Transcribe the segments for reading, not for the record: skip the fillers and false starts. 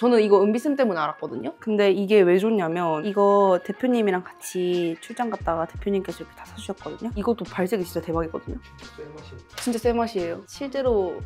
저는 이거 은비쌤 때문에 알았거든요. 근데 이게 왜 좋냐면 이거 대표님이랑 같이 출장 갔다가 대표님께서 이렇게 다 사주셨거든요. 이것도 발색이 진짜 대박이거든요. 진짜 새 맛이에요. 실제로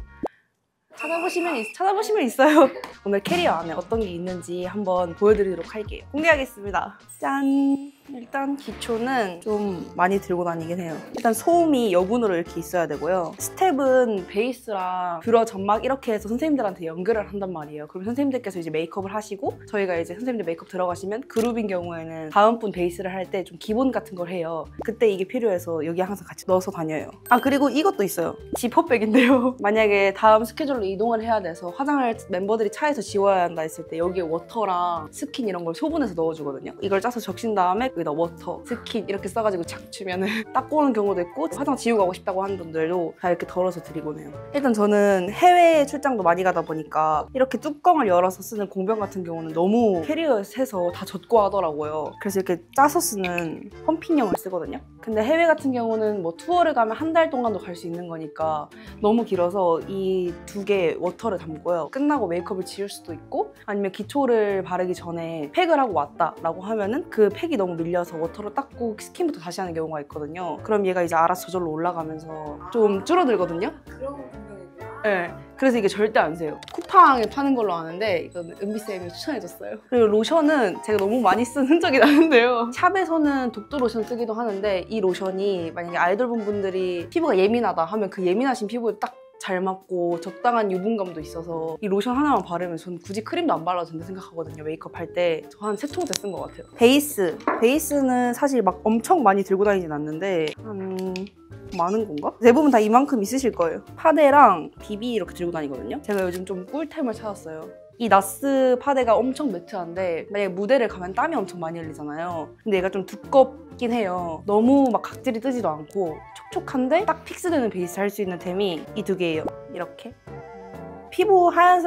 찾아보시면 있어요. 오늘 캐리어 안에 어떤 게 있는지 한번 보여드리도록 할게요. 공개하겠습니다. 짠! 일단 기초는 좀 많이 들고 다니긴 해요. 일단 소음이 여분으로 이렇게 있어야 되고요. 스텝은 베이스랑 뷰러 점막 이렇게 해서 선생님들한테 연결을 한단 말이에요. 그럼 선생님들께서 이제 메이크업을 하시고 저희가 이제 선생님들 메이크업 들어가시면 그룹인 경우에는 다음 분 베이스를 할 때 좀 기본 같은 걸 해요. 그때 이게 필요해서 여기 항상 같이 넣어서 다녀요. 아 그리고 이것도 있어요. 지퍼백인데요. 만약에 다음 스케줄로 이동을 해야 돼서 화장을 멤버들이 차에서 지워야 한다 했을 때 여기에 워터랑 스킨 이런 걸 소분해서 넣어주거든요. 이걸 짜서 적신 다음에 여기다 워터, 스킨 이렇게 써가지고 착 주면은 닦고 오는 경우도 있고 화장 지우고 가고 싶다고 하는 분들도 다 이렇게 덜어서 드리곤 해요. 일단 저는 해외 출장도 많이 가다 보니까 이렇게 뚜껑을 열어서 쓰는 공병 같은 경우는 너무 캐리어에서 다 젖고 하더라고요. 그래서 이렇게 짜서 쓰는 펌핑용을 쓰거든요. 근데 해외 같은 경우는 뭐 투어를 가면 한 달 동안도 갈 수 있는 거니까 너무 길어서 이 두 개 워터를 담고요. 끝나고 메이크업을 지울 수도 있고 아니면 기초를 바르기 전에 팩을 하고 왔다라고 하면은 그 팩이 너무 밀려서 워터로 닦고 스킨부터 다시 하는 경우가 있거든요. 그럼 얘가 이제 알아서 저절로 올라가면서 좀 줄어들거든요. 그런 공병이구나. 네. 그래서 이게 절대 안 새요. 쿠팡에 파는 걸로 아는데 이건 은비쌤이 추천해줬어요. 그리고 로션은 제가 너무 많이 쓴 흔적이 나는데요. 샵에서는 독도 로션 쓰기도 하는데 이 로션이 만약에 아이돌 분들이 피부가 예민하다 하면 그 예민하신 피부에 딱 잘 맞고 적당한 유분감도 있어서 이 로션 하나만 바르면 저는 굳이 크림도 안 발라도 된다 생각하거든요. 메이크업 할 때 저 한 3통째 쓴 것 같아요. 베이스는 사실 막 엄청 많이 들고 다니진 않는데 많은 건가? 대부분 다 이만큼 있으실 거예요. 파데랑 비비 이렇게 들고 다니거든요. 제가 요즘 좀 꿀템을 찾았어요. 이 나스 파데가 엄청 매트한데 만약에 무대를 가면 땀이 엄청 많이 흘리잖아요. 근데 얘가 좀 두껍긴 해요. 너무 막 각질이 뜨지도 않고 촉촉한데 딱 픽스되는 베이스 할 수 있는 템이 이 두 개예요. 이렇게. 피부 하얀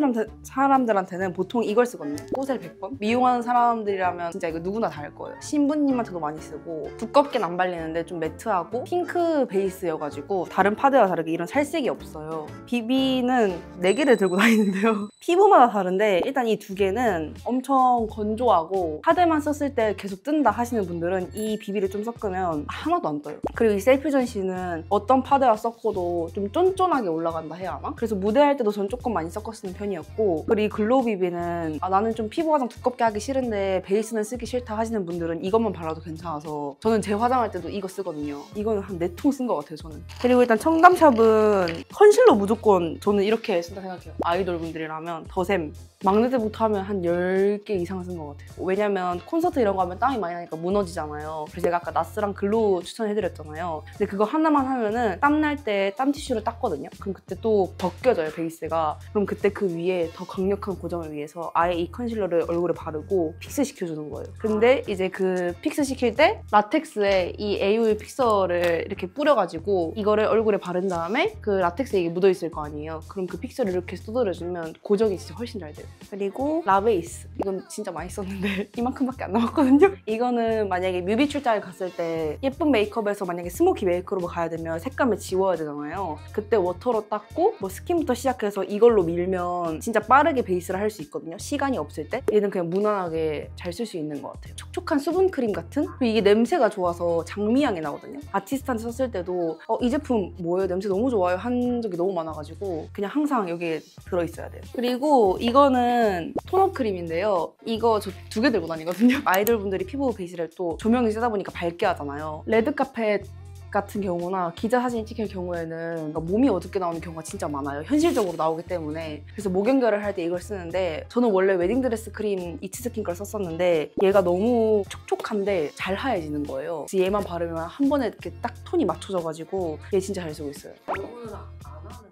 사람들한테는 보통 이걸 쓰거든요. 꼬셀 100번? 미용하는 사람들이라면 진짜 이거 누구나 다 알 거예요. 신부님한테도 많이 쓰고 두껍게는 안 발리는데 좀 매트하고 핑크 베이스여가지고 다른 파데와 다르게 이런 살색이 없어요. 비비는 4개를 들고 다니는데요. 피부마다 다른데 일단 이 두 개는 엄청 건조하고 파데만 썼을 때 계속 뜬다 하시는 분들은 이 비비를 좀 섞으면 하나도 안 떠요. 그리고 이 셀프 전시는 어떤 파데와 섞어도 좀 쫀쫀하게 올라간다 해야 하나? 그래서 무대할 때도 전 조금 많이 섞어 쓰는 편이었고 그리고 이 글로우 비비는 나는 좀 피부 화장 두껍게 하기 싫은데 베이스는 쓰기 싫다 하시는 분들은 이것만 발라도 괜찮아서 저는 제 화장할 때도 이거 쓰거든요. 이거는 한 4통 쓴 것 같아요 저는. 그리고 일단 청담샵은 컨실러 무조건 저는 이렇게 쓴다 생각해요. 아이돌 분들이라면 더샘 막내때부터 하면 한 10개 이상 쓴 것 같아요. 왜냐면 콘서트 이런 거 하면 땀이 많이 나니까 무너지잖아요. 그래서 제가 아까 나스랑 글로우 추천해드렸잖아요. 근데 그거 하나만 하면은 땀 날 때 땀 티슈를 닦거든요. 그럼 그때 또 벗겨져요 베이스가. 그럼 그때 그 위에 더 강력한 고정을 위해서 아예 이 컨실러를 얼굴에 바르고 픽스 시켜주는 거예요. 근데 이제 그 픽스 시킬 때 라텍스에 이 에이오일 픽서를 이렇게 뿌려가지고 이거를 얼굴에 바른 다음에 그 라텍스에 이게 묻어있을 거 아니에요. 그럼 그 픽서를 이렇게 두드려주면 고정이 진짜 훨씬 잘 돼요. 그리고 라베이스 이건 진짜 많이 썼는데 이만큼밖에 안 남았거든요. 이거는 만약에 뮤비 출장을 갔을 때 예쁜 메이크업에서 만약에 스모키 메이크업으로 가야 되면 색감을 지워야 되잖아요. 그때 워터로 닦고 뭐 스킨부터 시작해서 이걸로 밀면 진짜 빠르게 베이스를 할 수 있거든요. 시간이 없을 때 얘는 그냥 무난하게 잘 쓸 수 있는 것 같아요. 촉촉한 수분크림 같은? 그리고 이게 냄새가 좋아서 장미향이 나거든요. 아티스트한테 썼을 때도 이 제품 뭐예요? 냄새 너무 좋아요 한 적이 너무 많아가지고 그냥 항상 여기에 들어있어야 돼요. 그리고 이거는 톤업 크림인데요. 이거 저 2개 들고 다니거든요. 아이돌 분들이 피부 베이스를 또 조명이 세다 보니까 밝게 하잖아요. 레드카펫 같은 경우나 기자 사진 찍힐 경우에는 몸이 어둡게 나오는 경우가 진짜 많아요. 현실적으로 나오기 때문에. 그래서 목 연결을 할 때 이걸 쓰는데 저는 원래 웨딩드레스 크림 이츠스킨 걸 썼었는데 얘가 너무 촉촉한데 잘 하얘지는 거예요. 그래서 얘만 바르면 한 번에 이렇게 딱 톤이 맞춰져가지고 얘 진짜 잘 쓰고 있어요. 얼굴은 안 하는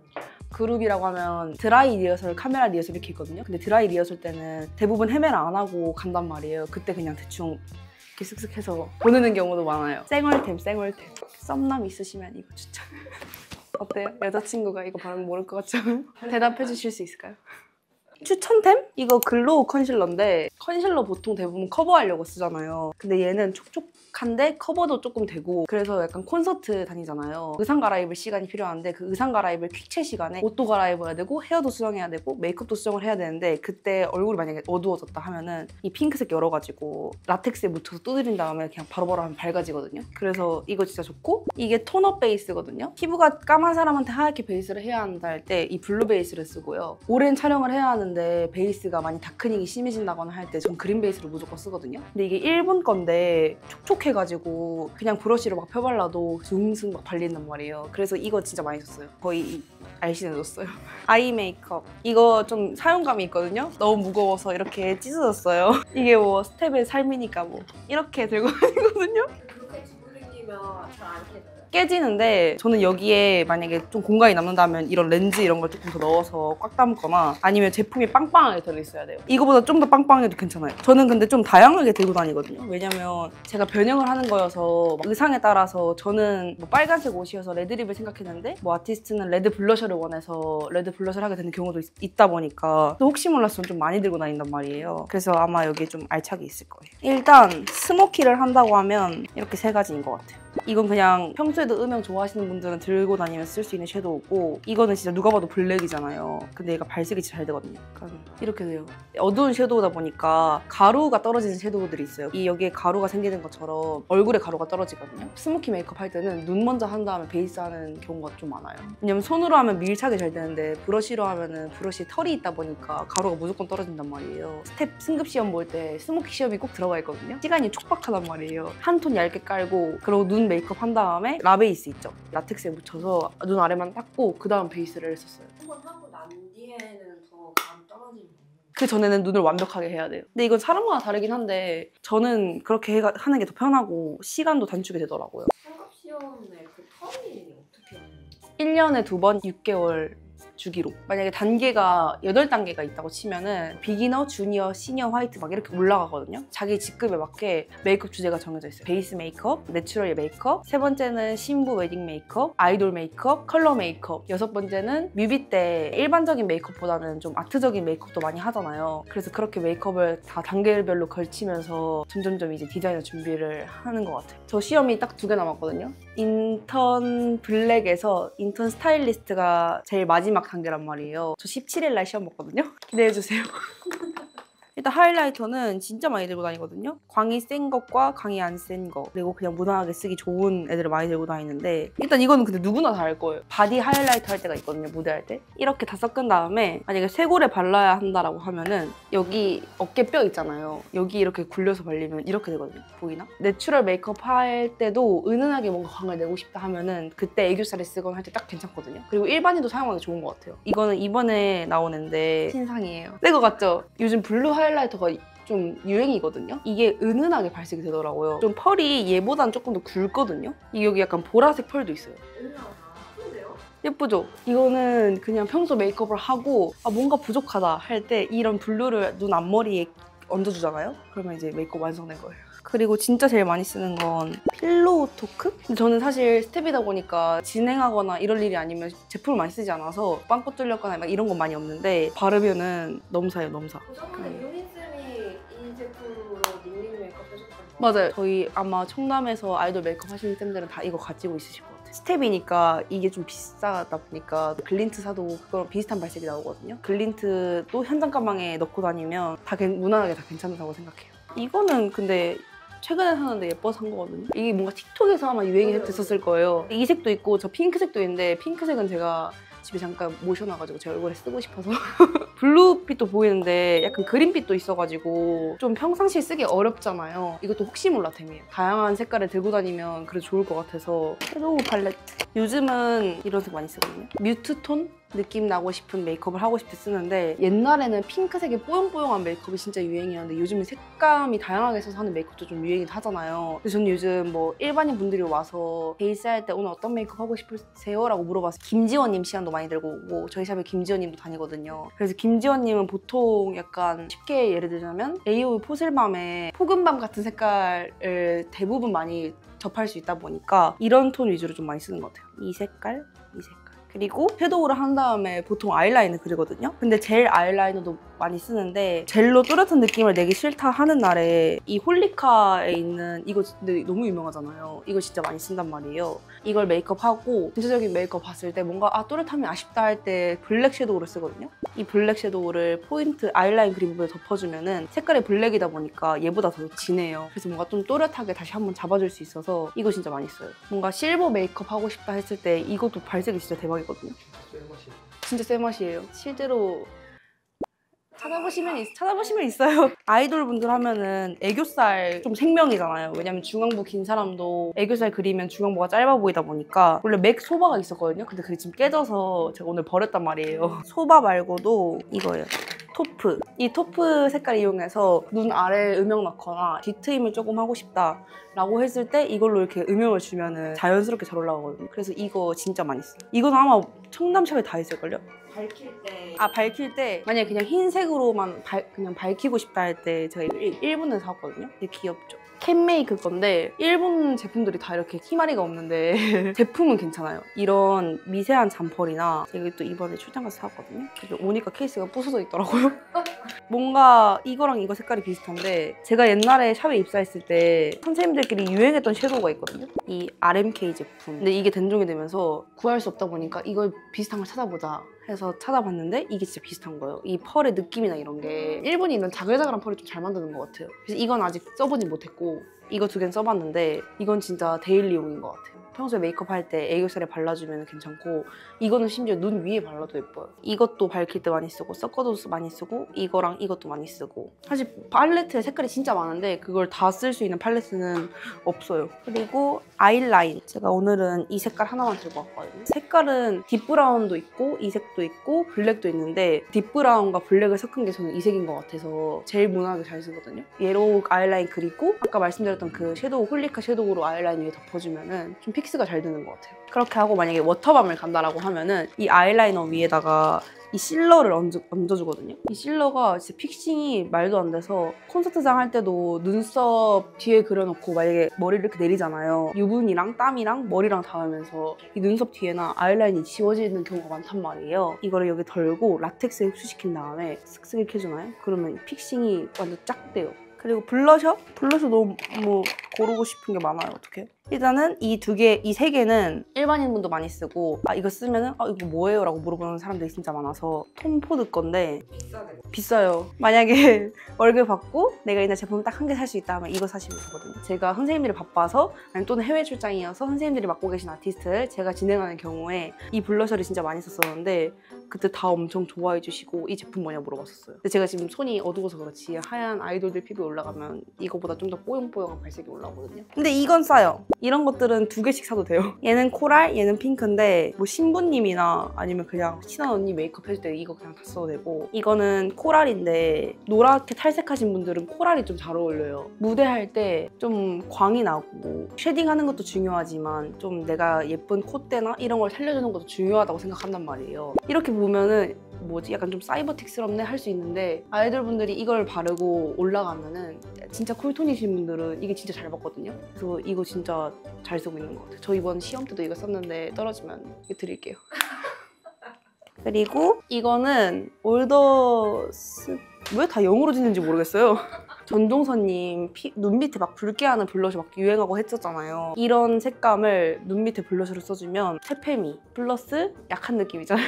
그룹이라고 하면 드라이 리허설, 카메라 리허설 이렇게 있거든요. 근데 드라이 리허설 때는 대부분 헤매를 안 하고 간단 말이에요. 그때 그냥 대충 이렇게 쓱쓱 해서 보내는 경우도 많아요. 쌩얼템. 썸남 있으시면 이거 추천. 어때요? 여자친구가 이거 바르면 모를 것 같지 않아요? 대답해 주실 수 있을까요? 추천템? 이거 글로우 컨실러인데 컨실러 보통 대부분 커버하려고 쓰잖아요. 근데 얘는 촉촉한데 커버도 조금 되고 그래서 약간 콘서트 다니잖아요. 의상 갈아입을 시간이 필요한데 그 의상 갈아입을 퀵체 시간에 옷도 갈아입어야 되고 헤어도 수정해야 되고 메이크업도 수정을 해야 되는데 그때 얼굴이 만약에 어두워졌다 하면은 이 핑크색 열어가지고 라텍스에 묻혀서 두드린 다음에 그냥 바로바로 하면 밝아지거든요. 그래서 이거 진짜 좋고 이게 톤업 베이스거든요. 피부가 까만 사람한테 하얗게 베이스를 해야 한다 할 때 이 블루 베이스를 쓰고요. 오랜 촬영을 해야 하는데 베이스가 많이 다크닝이 심해진다거나 할 때 전 그린 베이스를 무조건 쓰거든요. 근데 이게 일본 건데 촉촉해가지고 그냥 브러쉬로 막 펴발라도 숭숭 막 발린단 말이에요. 그래서 이거 진짜 많이 썼어요. 거의 알신해줬어요. 아이 메이크업. 이거 좀 사용감이 있거든요. 너무 무거워서 이렇게 찢어졌어요. 이게 뭐 스텝의 삶이니까 뭐 이렇게 들고 다니거든요. 그렇게 들고 다니면 잘 안 깨져요? 깨지는데 저는 여기에 만약에 좀 공간이 남는다면 이런 렌즈 이런 걸 조금 더 넣어서 꽉 담거나 아니면 제품이 빵빵하게 들어있어야 돼요. 이거보다 좀 더 빵빵해도 괜찮아요. 저는 근데 좀 다양하게 들고 다니거든요. 왜냐면 제가 변형을 하는 거여서 의상에 따라서 저는 뭐 빨간색 옷이어서 레드립을 생각했는데 뭐 아티스트는 레드 블러셔를 원해서 레드 블러셔를 하게 되는 경우도 있다 보니까 또 혹시 몰라서 좀 많이 들고 다닌단 말이에요. 그래서 아마 여기에 좀 알차게 있을 거예요. 일단 스모키를 한다고 하면 이렇게 세 가지인 것 같아요. 이건 그냥 평소에도 음영 좋아하시는 분들은 들고 다니면서 쓸 수 있는 섀도우고 이거는 진짜 누가 봐도 블랙이잖아요. 근데 얘가 발색이 진짜 잘 되거든요. 약간 이렇게 돼요. 어두운 섀도우다 보니까 가루가 떨어지는 섀도우들이 있어요. 이 여기에 가루가 생기는 것처럼 얼굴에 가루가 떨어지거든요. 스모키 메이크업 할 때는 눈 먼저 한 다음에 베이스 하는 경우가 좀 많아요. 왜냐면 손으로 하면 밀착이 잘 되는데 브러쉬로 하면은 브러쉬에 털이 있다 보니까 가루가 무조건 떨어진단 말이에요. 스텝 승급 시험 볼 때 스모키 시험이 꼭 들어가 있거든요. 시간이 촉박하단 말이에요. 한 톤 얇게 깔고 그리고 눈 메이크업 한 다음에 라베이스 있죠? 라텍스에 묻혀서 눈 아래만 닦고 그 다음 베이스를 했었어요. 한번 하고 난 뒤에는 더 감 떨어지는 거 그 전에는 눈을 완벽하게 해야 돼요. 근데 이건 사람마다 다르긴 한데 저는 그렇게 하는 게 더 편하고 시간도 단축이 되더라고요. 성급 시험에 그 텀이 어떻게 해요? 1년에 2번 6개월 주기로. 만약에 단계가 8단계가 있다고 치면은 비기너, 주니어, 시니어, 화이트 막 이렇게 올라가거든요. 자기 직급에 맞게 메이크업 주제가 정해져 있어요. 베이스 메이크업, 내추럴 메이크업, 세 번째는 신부 웨딩 메이크업, 아이돌 메이크업, 컬러 메이크업, 여섯 번째는 뮤비 때 일반적인 메이크업보다는 좀 아트적인 메이크업도 많이 하잖아요. 그래서 그렇게 메이크업을 다 단계별로 걸치면서 점점점 이제 디자이너 준비를 하는 것 같아요. 저 시험이 딱 2개 남았거든요. 인턴 블랙에서 인턴 스타일리스트가 제일 마지막 단계란 말이에요. 저 17일 날 시험 봤거든요. 기대해주세요. 일단 하이라이터는 진짜 많이 들고 다니거든요. 광이 센 것과 광이 안 센 거, 그리고 그냥 무난하게 쓰기 좋은 애들을 많이 들고 다니는데 일단 이거는 근데 누구나 다 알 거예요. 바디 하이라이터 할 때가 있거든요, 무대할 때. 이렇게 다 섞은 다음에 만약에 쇄골에 발라야 한다라고 하면은 여기 어깨뼈 있잖아요. 여기 이렇게 굴려서 발리면 이렇게 되거든요. 보이나? 내추럴 메이크업 할 때도 은은하게 뭔가 광을 내고 싶다 하면은 그때 애교살을 쓰거나 할 때 딱 괜찮거든요. 그리고 일반인도 사용하기 좋은 것 같아요. 이거는 이번에 나온 애인데 신상이에요. 새 거 같죠? 요즘 블루 하이라이터가 좀 유행이거든요. 이게 은은하게 발색이 되더라고요. 좀 펄이 얘보단 조금 더 굵거든요. 이게 여기 약간 보라색 펄도 있어요. 예쁜데요? 예쁘죠? 이거는 그냥 평소 메이크업을 하고 뭔가 부족하다 할 때 이런 블루를 눈 앞머리에 얹어주잖아요? 그러면 이제 메이크업 완성된 거예요. 그리고 진짜 제일 많이 쓰는 건 필로우 토크? 근데 저는 사실 스텝이다 보니까 진행하거나 이럴 일이 아니면 제품을 많이 쓰지 않아서 빵꾸 뚫렸거나 막 이런 건 많이 없는데 바르면은 넘사예요, 넘사. 저번에 유민쌤이 이 제품으로 닝닝 메이크업 해줬던 거 맞아요. 저희 아마 청담에서 아이돌 메이크업 하시는 쌤들은 다 이거 가지고 있으실 것 같아요. 스텝이니까 이게 좀 비싸다 보니까 글린트 사도 그거랑 비슷한 발색이 나오거든요. 글린트도 현장 가방에 넣고 다니면 다 무난하게 다 괜찮다고 생각해요. 이거는 근데 최근에 샀는데 예뻐서 산 거거든요. 이게 뭔가 틱톡에서 아마 유행이 됐었을 거예요. 이 색도 있고 저 핑크색도 있는데 핑크색은 제가 집에 잠깐 모셔놔가지고 제 얼굴에 쓰고 싶어서 블루빛도 보이는데 약간 그린빛도 있어가지고 좀 평상시에 쓰기 어렵잖아요. 이것도 혹시 몰라 템이에요. 다양한 색깔을 들고 다니면 그래도 좋을 것 같아서 섀도우 팔레트. 요즘은 이런 색 많이 쓰거든요. 뮤트톤 느낌 나고 싶은 메이크업을 하고 싶을 때 쓰는데 옛날에는 핑크색의 뽀용뽀용한 메이크업이 진짜 유행이었는데 요즘은 색감이 다양하게 써서 하는 메이크업도 좀 유행이 하잖아요. 그래서 저는 요즘 뭐 일반인 분들이 와서 베이스 할 때 오늘 어떤 메이크업 하고 싶으세요? 라고 물어봐서 김지원님 시간도 많이 들고 오고 저희 샵에 김지원님도 다니거든요. 그래서 김지원님은 보통 약간 쉽게 예를 들자면 AOA 포슬밤에 포근밤 같은 색깔을 대부분 많이 접할 수 있다 보니까 이런 톤 위주로 좀 많이 쓰는 것 같아요. 이 색깔, 이 색깔. 그리고 섀도우를 한 다음에 보통 아이라인을 그리거든요. 근데 젤 아이라이너도 많이 쓰는데 젤로 또렷한 느낌을 내기 싫다 하는 날에 이 홀리카에 있는 이거 근데 너무 유명하잖아요. 이거 진짜 많이 쓴단 말이에요. 이걸 메이크업하고 전체적인 메이크업 봤을 때 뭔가 또렷함이 아쉽다 할 때 블랙 섀도우를 쓰거든요. 이 블랙 섀도우를 포인트 아이라인 그린 부분에 덮어주면은 색깔이 블랙이다 보니까 얘보다 더 진해요. 그래서 뭔가 좀 또렷하게 다시 한번 잡아줄 수 있어서 이거 진짜 많이 써요. 뭔가 실버 메이크업 하고 싶다 했을 때 이것도 발색이 진짜 대박이거든요. 진짜 쎄 맛이에요. 실제로 찾아보시면 있어요. 아이돌 분들 하면은 애교살 좀 생명이잖아요. 왜냐면 중앙부 긴 사람도 애교살 그리면 중앙부가 짧아 보이다 보니까 원래 맥 소바가 있었거든요. 근데 그게 지금 깨져서 제가 오늘 버렸단 말이에요. 소바 말고도 이거예요. 토프. 이 토프 색깔 이용해서 눈 아래에 음영 넣거나 뒤트임을 조금 하고 싶다 라고 했을 때 이걸로 이렇게 음영을 주면은 자연스럽게 잘 올라오거든요. 그래서 이거 진짜 많이 써요. 이거는 아마 청담샵에 다 있을걸요? 밝힐 때 만약에 그냥 흰색으로만 그냥 밝히고 싶다 할 때 제가 이거 일본에서 사왔거든요. 되게 귀엽죠? 캔메이크 건데 일본 제품들이 다 이렇게 키마리가 없는데 제품은 괜찮아요. 이런 미세한 잠펄이나 제가 또 이번에 출장 가서 사왔거든요. 근데 오니까 케이스가 부서져 있더라고요. 뭔가 이거랑 이거 색깔이 비슷한데 제가 옛날에 샵에 입사했을 때 선생님들끼리 유행했던 섀도우가 있거든요. 이 RMK 제품. 근데 이게 den종이 되면서 구할 수 없다 보니까 이걸 비슷한 걸 찾아보자 해서 찾아봤는데 이게 진짜 비슷한 거예요. 이 펄의 느낌이나 이런 게 일본이 이런 자글자글한 펄을 좀 잘 만드는 것 같아요. 그래서 이건 아직 써보진 못했고 이거 두 개는 써봤는데 이건 진짜 데일리용인 것 같아요. 평소에 메이크업 할 때 애교살에 발라주면 괜찮고 이거는 심지어 눈 위에 발라도 예뻐요. 이것도 밝힐 때 많이 쓰고 섞어도 많이 쓰고 이거랑 이것도 많이 쓰고 사실 팔레트에 색깔이 진짜 많은데 그걸 다 쓸 수 있는 팔레트는 없어요. 그리고 아이라인 제가 오늘은 이 색깔 하나만 들고 왔거든요. 색깔은 딥브라운도 있고 이 색도 있고 블랙도 있는데 딥브라운과 블랙을 섞은 게 저는 이 색인 것 같아서 제일 무난하게 잘 쓰거든요. 얘로 아이라인 그리고 아까 말씀드렸던 그 섀도우 홀리카 섀도우로 아이라인 위에 덮어주면은 좀 픽스가 잘 되는 것 같아요. 그렇게 하고 만약에 워터밤을 간다라고 하면은 이 아이라이너 위에다가 이 실러를 얹어주거든요. 이 실러가 진짜 픽싱이 말도 안 돼서 콘서트장 할 때도 눈썹 뒤에 그려놓고 만약에 머리를 이렇게 내리잖아요. 유분이랑 땀이랑 머리랑 닿으면서 이 눈썹 뒤에나 아이라인이 지워지는 경우가 많단 말이에요. 이거를 여기 덜고 라텍스에 흡수시킨 다음에 슥슥 이렇게 해주나요? 그러면 픽싱이 완전 쫙 돼요. 그리고 블러셔? 블러셔 너무 고르고 싶은 게 많아요. 어떡해? 일단은 이 세 개는 일반인분도 많이 쓰고 이거 쓰면은 이거 뭐예요? 라고 물어보는 사람들이 진짜 많아서 톰포드 건데 비싸요. 만약에 월급 받고 내가 이날 제품 딱 한 개 살 수 있다 하면 이거 사시면 되거든요. 제가 선생님들이 바빠서 아니면 또는 해외 출장이어서 선생님들이 맡고 계신 아티스트를 제가 진행하는 경우에 이 블러셔를 진짜 많이 썼었는데 그때 다 엄청 좋아해 주시고 이 제품 뭐냐 물어봤었어요. 근데 제가 지금 손이 어두워서 그렇지 하얀 아이돌들 피부에 올라가면 이거보다 좀 더 뽀용뽀용한 발색이 올라오거든요. 근데 이건 싸요. 이런 것들은 2개씩 사도 돼요. 얘는 코랄, 얘는 핑크인데 뭐 신부님이나 아니면 그냥 친한 언니 메이크업 해줄 때 이거 그냥 다 써도 되고 이거는 코랄인데 노랗게 탈색하신 분들은 코랄이 좀 잘 어울려요. 무대할 때 좀 광이 나고 쉐딩하는 것도 중요하지만 좀 내가 예쁜 콧대나 이런 걸 살려주는 것도 중요하다고 생각한단 말이에요. 이렇게 보면은 약간 좀 사이버틱스럽네 할 수 있는데 아이돌 분들이 이걸 바르고 올라가면은 진짜 쿨톤이신 분들은 이게 진짜 잘 받거든요. 그래서 이거 진짜 잘 쓰고 있는 것 같아요. 저 이번 시험 때도 이거 썼는데 떨어지면 이거 드릴게요. 그리고 이거는 올더스 왜 다 영어로 짓는지 모르겠어요. 전종서님 눈 밑에 막 붉게 하는 블러셔 막 유행하고 했었잖아요. 이런 색감을 눈 밑에 블러셔를 써주면 새페미 플러스 약한 느낌이잖아요.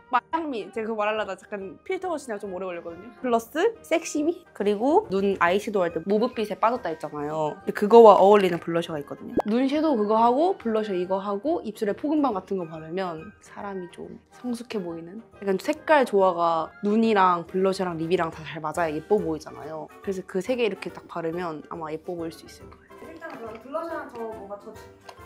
마향미 제가 그거 말하려다 잠깐 필터 워시냐 좀 오래 걸렸거든요. 플러스 섹시미 그리고 눈 아이섀도우 할 때 모브빛에 빠졌다 했잖아요. 근데 그거와 어울리는 블러셔가 있거든요. 눈 섀도우 그거 하고 블러셔 이거 하고 입술에 포근방 같은 거 바르면 사람이 좀 성숙해 보이는 약간 색깔 조화가 눈이랑 블러셔랑 립이랑 다 잘 맞아야 예뻐 보이잖아요. 그래서 그 3개 이렇게 딱 바르면 아마 예뻐 보일 수 있을 거예요. 일단 그럼 블러셔랑 더 뭔가 더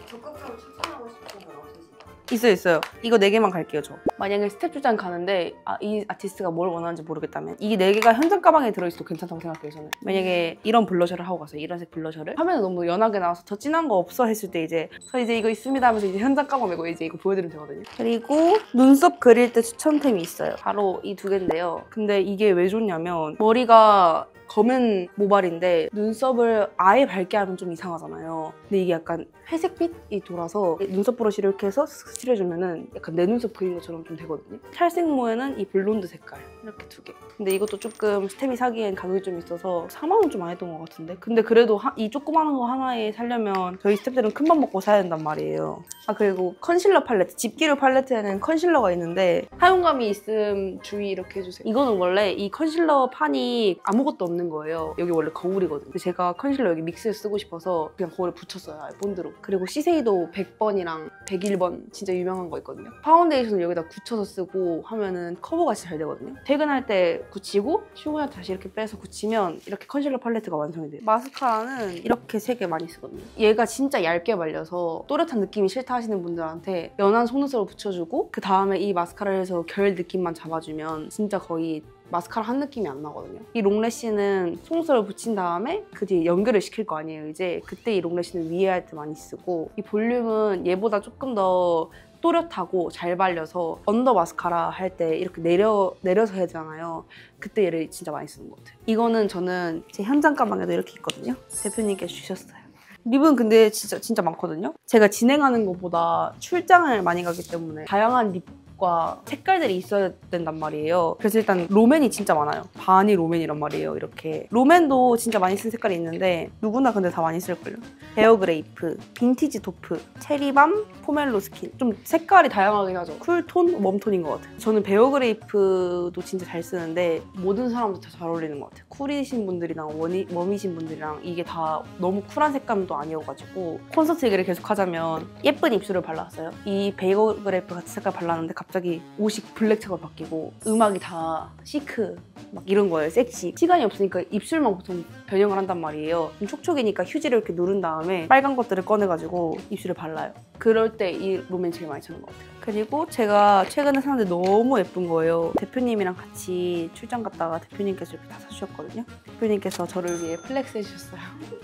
적극적으로 추천하고 싶은 건 없으세요? 있어요. 이거 4개만 갈게요, 저. 만약에 스텝 출장 가는데 이 아티스트가 뭘 원하는지 모르겠다면 이 4개가 현장 가방에 들어있어도 괜찮다고 생각해요, 저는. 만약에 이런 블러셔를 하고 갔어요, 이런 색 블러셔를. 화면에 너무 연하게 나와서 더 진한 거 없어 했을 때 이제 저 이제 이거 있습니다 하면서 이제 현장 가방 메고 이제 이거 보여드리면 되거든요. 그리고 눈썹 그릴 때 추천템이 있어요. 바로 이 2개인데요. 근데 이게 왜 좋냐면 머리가 검은 모발인데 눈썹을 아예 밝게 하면 좀 이상한 이상하잖아요. 근데 이게 약간 회색빛이 돌아서 눈썹 브러쉬를 이렇게 해서 슥슥 칠해주면은 약간 내 눈썹 그린 것처럼 좀 되거든요. 탈색모에는 이 블론드 색깔 이렇게 2개. 근데 이것도 조금 스텝이 사기엔 가격이 좀 있어서 4만 원 좀 안 했던 것 같은데. 근데 그래도 이 조그마한 거 하나에 살려면 저희 스텝들은 큰 맘 먹고 사야 된단 말이에요. 아 그리고 컨실러 팔레트, 집기류 팔레트에는 컨실러가 있는데 사용감이 있음 주의 이렇게 해주세요. 이거는 원래 이 컨실러 판이 아무것도 없는 거예요. 여기 원래 거울이거든요. 근데 제가 컨실러 여기 믹스를 쓰고 싶어서 그냥 거울에 붙였어요. 아예 본드로. 그리고 시세이도 100번이랑 101번 진짜 유명한 거 있거든요. 파운데이션을 여기다 굳혀서 쓰고 하면은 커버가 진짜 잘 되거든요. 퇴근할 때 굳히고 출근할 때 다시 이렇게 빼서 굳히면 이렇게 컨실러 팔레트가 완성이 돼요. 마스카라는 이렇게 3개 많이 쓰거든요. 얘가 진짜 얇게 발려서 또렷한 느낌이 싫다 하시는 분들한테 연한 속눈썹을 붙여주고 그 다음에 이 마스카라를 해서 결 느낌만 잡아주면 진짜 거의 마스카라 한 느낌이 안 나거든요. 이 롱래쉬는 속눈썹을 붙인 다음에 그 뒤에 연결을 시킬 거 아니에요. 이제 그때 이 롱래쉬는 위에 할 때 많이 쓰고 이 볼륨은 얘보다 조금 더 또렷하고 잘 발려서 언더 마스카라 할 때 이렇게 내려서 해야 되잖아요. 그때 얘를 진짜 많이 쓰는 것 같아요. 이거는 저는 제 현장 가방에도 이렇게 있거든요. 대표님께서 주셨어요. 립은 근데 진짜 많거든요. 제가 진행하는 것보다 출장을 많이 가기 때문에 다양한 립과 색깔들이 있어야 된단 말이에요. 그래서 일단 롬앤이 진짜 많아요. 반이 롬앤이란 말이에요. 이렇게 롬앤도 진짜 많이 쓴 색깔이 있는데 누구나 근데 다 많이 쓸걸요. 베어그레이프, 빈티지 토프, 체리밤, 포멜로 스킨. 좀 색깔이 다양하긴 하죠. 쿨톤, 웜톤인 것 같아요. 저는 베어그레이프도 진짜 잘 쓰는데 모든 사람도 다 잘 어울리는 것 같아요. 쿨이신 분들이랑 웜이신 분들이랑 이게 다 너무 쿨한 색감도 아니어가지고 콘서트 얘기를 계속 하자면 예쁜 입술을 발랐어요. 이 베어그레이프 같은 색깔 발랐는데 갑자기 옷이 블랙색으로 바뀌고 음악이 다 시크 막 이런 거예요. 섹시. 시간이 없으니까 입술만 보통 변형을 한단 말이에요. 좀 촉촉이니까 휴지를 이렇게 누른 다음에 빨간 것들을 꺼내가지고 입술에 발라요. 그럴 때 이 롬앤 제일 많이 쓰는 것 같아요. 그리고 제가 최근에 샀는데 너무 예쁜 거예요. 대표님이랑 같이 출장 갔다가 대표님께서 이렇게 다 사주셨거든요. 대표님께서 저를 위해 플렉스 해주셨어요.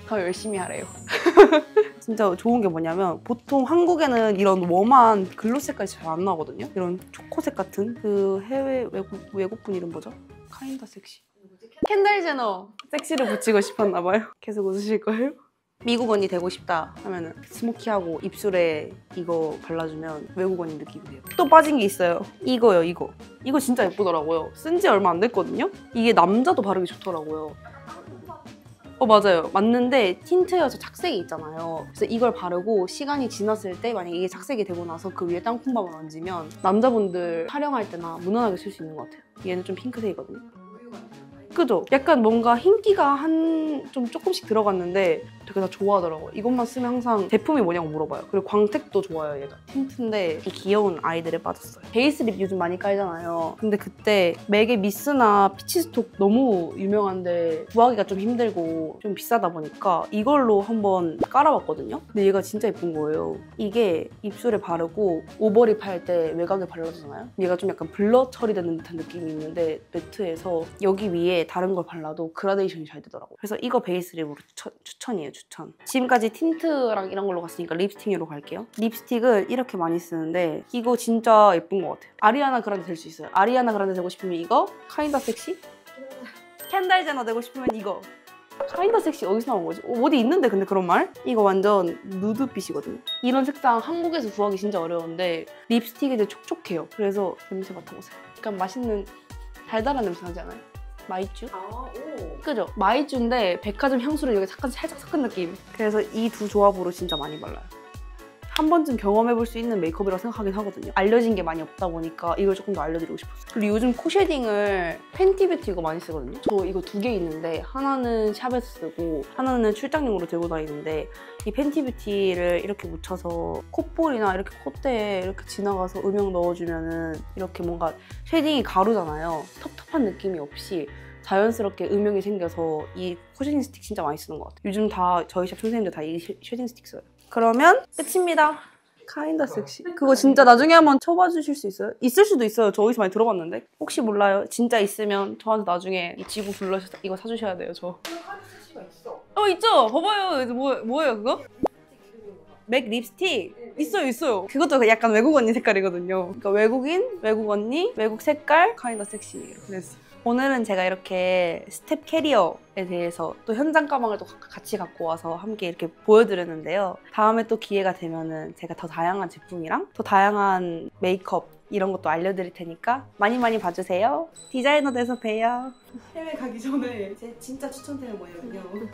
더 열심히 하래요. 진짜 좋은 게 뭐냐면 보통 한국에는 이런 웜한 글로스 색깔이 잘 안 나거든요. 이런 초코색 같은 그 해외 외국분 이름 뭐죠? 카인더 섹시. 켄달 제너 섹시를 붙이고 싶었나 봐요. 계속 웃으실 거예요? 미국 언니 되고 싶다 하면은 스모키하고 입술에 이거 발라주면 외국 언니 느낌이 돼요. 또 빠진 게 있어요. 이거요, 이거. 이거 진짜 예쁘더라고요. 쓴 지 얼마 안 됐거든요? 이게 남자도 바르기 좋더라고요. 맞아요. 맞는데 틴트여서 착색이 있잖아요. 그래서 이걸 바르고 시간이 지났을 때 만약에 이게 착색이 되고 나서 그 위에 땅콩밥을 얹으면 남자분들 촬영할 때나 무난하게 쓸 수 있는 것 같아요. 얘는 좀 핑크색이거든요. 그죠? 약간 뭔가 흰기가 좀 조금씩 들어갔는데 되게 다 좋아하더라고요. 이것만 쓰면 항상 제품이 뭐냐고 물어봐요. 그리고 광택도 좋아요, 얘가. 틴트인데 이 귀여운 아이들에 빠졌어요. 베이스 립 요즘 많이 깔잖아요. 근데 그때 맥의 미스나 피치스톡 너무 유명한데 구하기가 좀 힘들고 좀 비싸다 보니까 이걸로 한번 깔아봤거든요. 근데 얘가 진짜 예쁜 거예요. 이게 입술에 바르고 오버립 할 때 외곽에 발라주잖아요. 얘가 좀 약간 블러 처리되는 듯한 느낌이 있는데 매트해서 여기 위에 다른 걸 발라도 그라데이션이 잘 되더라고요. 그래서 이거 베이스 립으로 추천이에요, 추천. 지금까지 틴트랑 이런 걸로 갔으니까 립스틱으로 갈게요. 립스틱을 이렇게 많이 쓰는데 이거 진짜 예쁜 것 같아요. 아리아나 그란데 될 수 있어요. 아리아나 그란데 되고 싶으면 이거, 카인더 섹시? 켄달 제너 되고 싶으면 이거. 카인더 섹시 어디서 나온 거지? 어디 있는데 근데 그런 말? 이거 완전 누드빛이거든요. 이런 색상 한국에서 구하기 진짜 어려운데 립스틱이 되게 촉촉해요. 그래서 냄새 맡아보세요. 약간 맛있는 달달한 냄새 나지 않아요? 마이쮸? 오. 그죠? 마이쮸인데 백화점 향수를 여기 살짝 섞은 느낌. 그래서 이 두 조합으로 진짜 많이 발라요. 한 번쯤 경험해볼 수 있는 메이크업이라고 생각하긴 하거든요. 알려진 게 많이 없다 보니까 이걸 조금 더 알려드리고 싶었어요. 그리고 요즘 코 쉐딩을 팬티뷰티 이거 많이 쓰거든요. 저 이거 2개 있는데 하나는 샵에서 쓰고 하나는 출장용으로 들고 다니는데 이 팬티뷰티를 이렇게 묻혀서 콧볼이나 이렇게 콧대에 이렇게 지나가서 음영 넣어주면은 이렇게 뭔가 쉐딩이 가루잖아요. 텁텁한 느낌이 없이 자연스럽게 음영이 생겨서 이 코 쉐딩 스틱 진짜 많이 쓰는 것 같아요. 요즘 다 저희 샵 선생님들 다 이 쉐딩 스틱 써요. 그러면 끝입니다. 카인더 섹시. 그거 진짜 나중에 한번 쳐봐 주실 수 있어요? 있을 수도 있어요. 저 어디서 많이 들어봤는데. 혹시 몰라요. 진짜 있으면 저한테 나중에 이 지구 불러서 이거 사주셔야 돼요. 저. 가 있어. 있죠. 봐봐요. 뭐예요 그거? 맥 립스틱? 있어요. 그것도 약간 외국 언니 색깔이거든요. 그러니까 외국 언니, 외국 색깔, 카인더 섹시. 그랬어요. 오늘은 제가 이렇게 스텝 캐리어에 대해서 또 현장 가방을 또 같이 갖고 와서 함께 이렇게 보여드렸는데요. 다음에 또 기회가 되면은 제가 더 다양한 제품이랑 더 다양한 메이크업 이런 것도 알려드릴 테니까 많이 많이 봐주세요. 디자이너 돼서 봬요. 해외 가기 전에 제 진짜 추천템은 뭐냐면요.